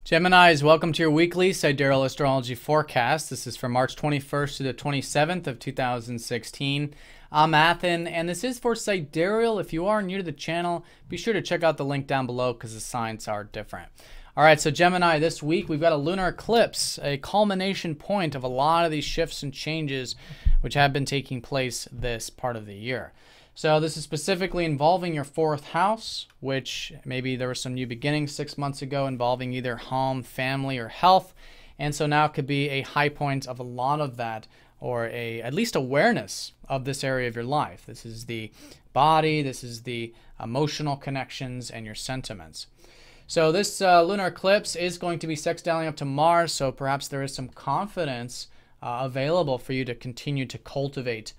Geminis, welcome to your weekly Sidereal Astrology forecast. This is for March 21st to the 27th of 2016. I'm Athen, and this is for Sidereal. If you are new to the channel, be sure to check out the link down below because the signs are different. All right, so Gemini, this week we've got a lunar eclipse, a culmination point of a lot of these shifts and changes which have been taking place this part of the year. So this is specifically involving your fourth house, which maybe there were some new beginnings 6 months ago involving either home, family, or health. And so now it could be a high point of a lot of that, or at least awareness of this area of your life. This is the body, this is the emotional connections and your sentiments. So this lunar eclipse is going to be sextiling up to Mars, so perhaps there is some confidence available for you to continue to cultivate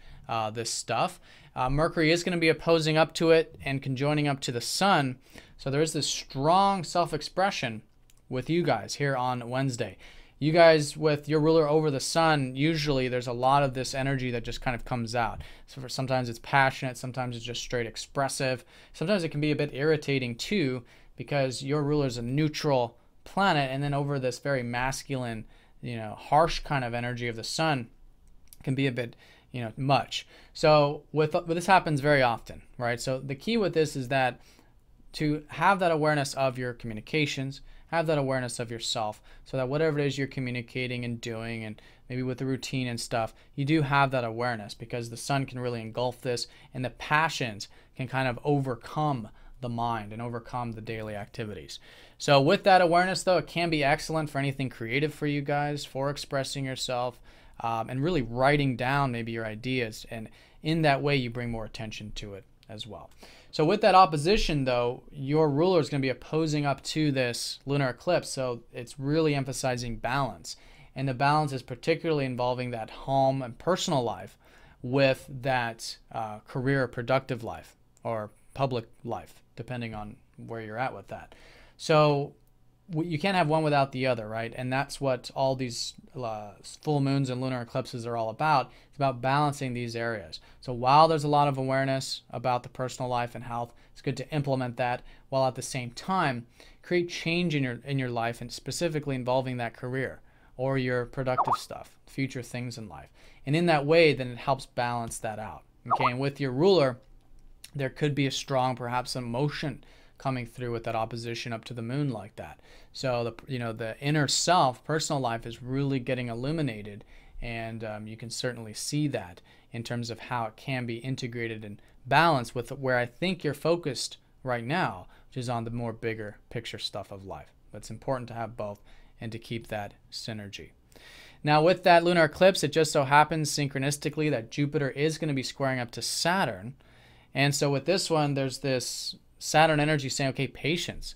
this stuff. Mercury is going to be opposing up to it and conjoining up to the sun. So there is this strong self-expression with you guys here on Wednesday. You guys with your ruler over the sun, usually there's a lot of this energy that just kind of comes out. So sometimes it's passionate, sometimes it's just straight expressive. Sometimes it can be a bit irritating too, because your ruler is a neutral planet, and then over this very masculine, harsh kind of energy of the sun can be a bit much. So this happens very often, right? So the key with this is that to have that awareness of your communications, have that awareness of yourself, so that whatever it is you're communicating and doing, and maybe with the routine and stuff, you do have that awareness, because the sun can really engulf this, and the passions can kind of overcome the mind and overcome the daily activities. So with that awareness, though, it can be excellent for anything creative for you guys, for expressing yourself, and really writing down maybe your ideas, and in that way you bring more attention to it as well. So with that opposition, though, your ruler is going to be opposing up to this lunar eclipse, so it's really emphasizing balance, and the balance is particularly involving that home and personal life with that career productive life or public life, depending on where you're at with that. So you can't have one without the other, right? And that's what all these full moons and lunar eclipses are all about. It's about balancing these areas. So while there's a lot of awareness about the personal life and health, it's good to implement that, while at the same time create change in your life, and specifically involving that career or your productive stuff, future things in life. And in that way, then it helps balance that out. Okay, and with your ruler, there could be a strong, perhaps, emotion coming through with that opposition up to the moon like that. So the inner self, personal life, is really getting illuminated, and you can certainly see that in terms of how it can be integrated and balanced with where I think you're focused right now, which is on the more bigger picture stuff of life. But it's important to have both and to keep that synergy. Now with that lunar eclipse, it just so happens synchronistically that Jupiter is going to be squaring up to Saturn. And so with this one, there's this Saturn energy saying, okay, patience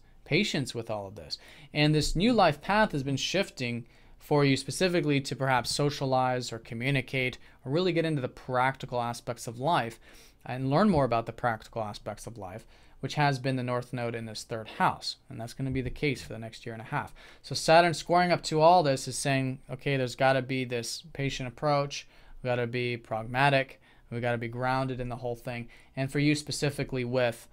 with all of this. And this new life path has been shifting for you specifically to perhaps socialize or communicate or really get into the practical aspects of life and learn more about the practical aspects of life, which has been the North Node in this third house. And that's going to be the case for the next year and a half. So Saturn squaring up to all this is saying, okay, there's got to be this patient approach. We've got to be pragmatic. We've got to be grounded in the whole thing. And for you specifically with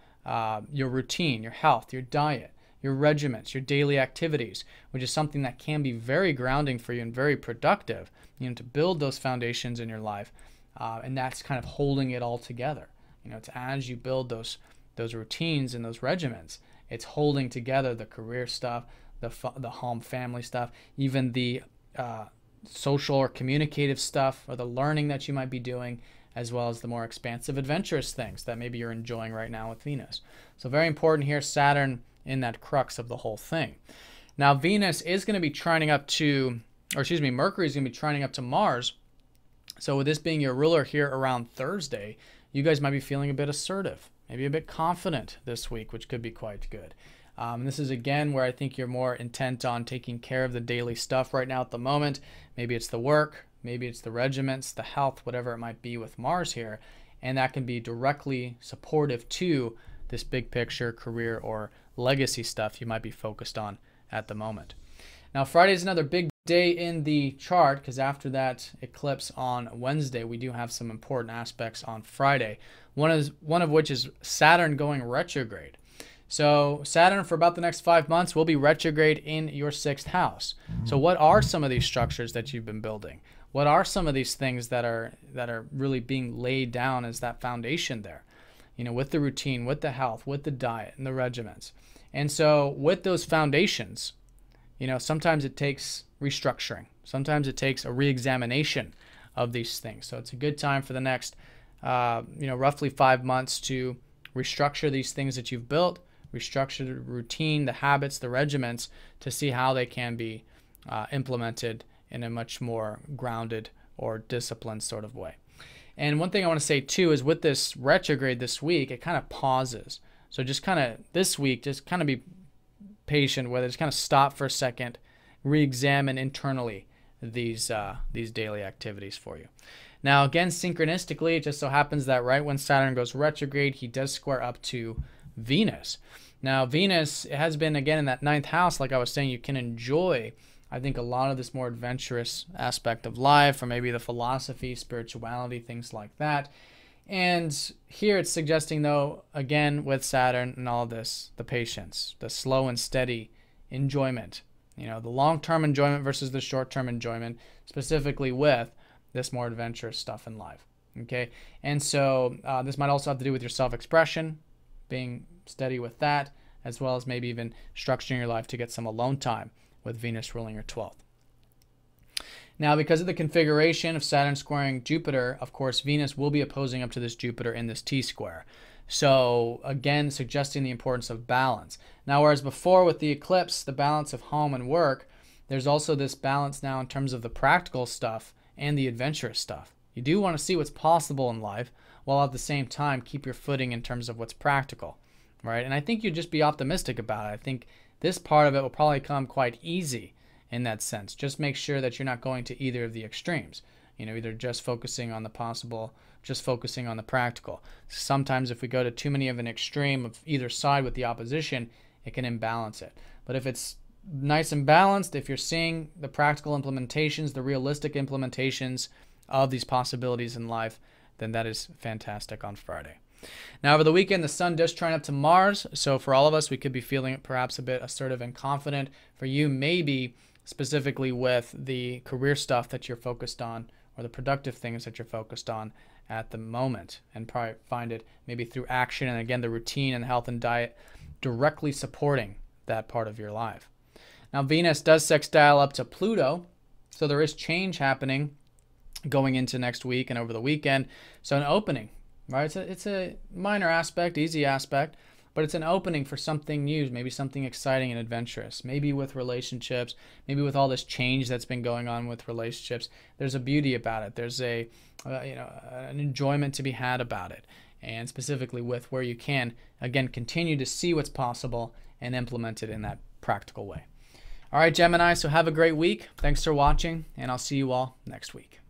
your routine, your health, your diet, your regiments, your daily activities, which is something that can be very grounding for you and very productive, to build those foundations in your life. And that's kind of holding it all together. It's as you build those routines and those regiments, it's holding together the career stuff, the home family stuff, even the social or communicative stuff, or the learning that you might be doing, as well as the more expansive, adventurous things that maybe you're enjoying right now with Venus. So very important here, Saturn in that crux of the whole thing. Now Venus is going to be trining up to, Mercury is going to be trining up to Mars. So with this being your ruler here around Thursday, you guys might be feeling a bit assertive, maybe a bit confident this week, which could be quite good. This is again where I think you're more intent on taking care of the daily stuff right now at the moment. Maybe it's the work, maybe it's the regiments, the health, whatever it might be with Mars here. And that can be directly supportive to this big picture career or legacy stuff you might be focused on at the moment. Now Friday is another big day in the chart, because after that eclipse on Wednesday, we do have some important aspects on Friday. One of which is Saturn going retrograde. So Saturn, for about the next 5 months, will be retrograde in your 6th house. So what are some of these structures that you've been building? What are some of these things that are really being laid down as that foundation there? You know, with the routine, with the health, with the diet and the regimens. And so with those foundations, you know, sometimes it takes restructuring. Sometimes it takes a re-examination of these things. So it's a good time for the next, you know, roughly 5 months to restructure these things that you've built, restructure the routine, the habits, the regimens, to see how they can be implemented in a much more grounded or disciplined sort of way. And one thing I want to say too is with this retrograde this week, it kind of pauses. So just kind of this week, just kind of be patient with it. Just kind of stop for a second, re-examine internally these daily activities for you. Now again, synchronistically, it just so happens that right when Saturn goes retrograde, he does square up to Venus. Now Venus has been again in that 9th house. Like I was saying, you can enjoy, I think, a lot of this more adventurous aspect of life, or maybe the philosophy, spirituality, things like that. And here it's suggesting, though, again with Saturn and all this, the patience, the slow and steady enjoyment, you know, the long-term enjoyment versus the short-term enjoyment, specifically with this more adventurous stuff in life. Okay, and so this might also have to do with your self-expression, being steady with that, as well as maybe even structuring your life to get some alone time with Venus ruling your 12th. Now, because of the configuration of Saturn squaring Jupiter, of course, Venus will be opposing up to this Jupiter in this T-square. So again, suggesting the importance of balance. Now, whereas before with the eclipse, the balance of home and work, there's also this balance now in terms of the practical stuff and the adventurous stuff. You do want to see what's possible in life, while at the same time keep your footing in terms of what's practical, right? And I think you just be optimistic about it. I think this part of it will probably come quite easy in that sense. Just make sure that you're not going to either of the extremes. You know, either just focusing on the possible, just focusing on the practical. Sometimes if we go to too many of an extreme of either side with the opposition, it can imbalance it. But if it's nice and balanced, if you're seeing the practical implementations, the realistic implementations of these possibilities in life, then that is fantastic on Friday. Now, over the weekend, the sun does trine up to Mars. So for all of us, we could be feeling perhaps a bit assertive and confident. For you, maybe specifically with the career stuff that you're focused on, or the productive things that you're focused on at the moment, and probably find it maybe through action and again the routine and health and diet directly supporting that part of your life. Now Venus does sextile up to Pluto, so there is change happening going into next week and over the weekend. So an opening, right? It's a minor aspect, easy aspect, but it's an opening for something new, maybe something exciting and adventurous, maybe with relationships, maybe with all this change that's been going on with relationships. There's a beauty about it. There's a an enjoyment to be had about it, and specifically with where you can again continue to see what's possible and implement it in that practical way. All right, Gemini, so have a great week. Thanks for watching, and I'll see you all next week.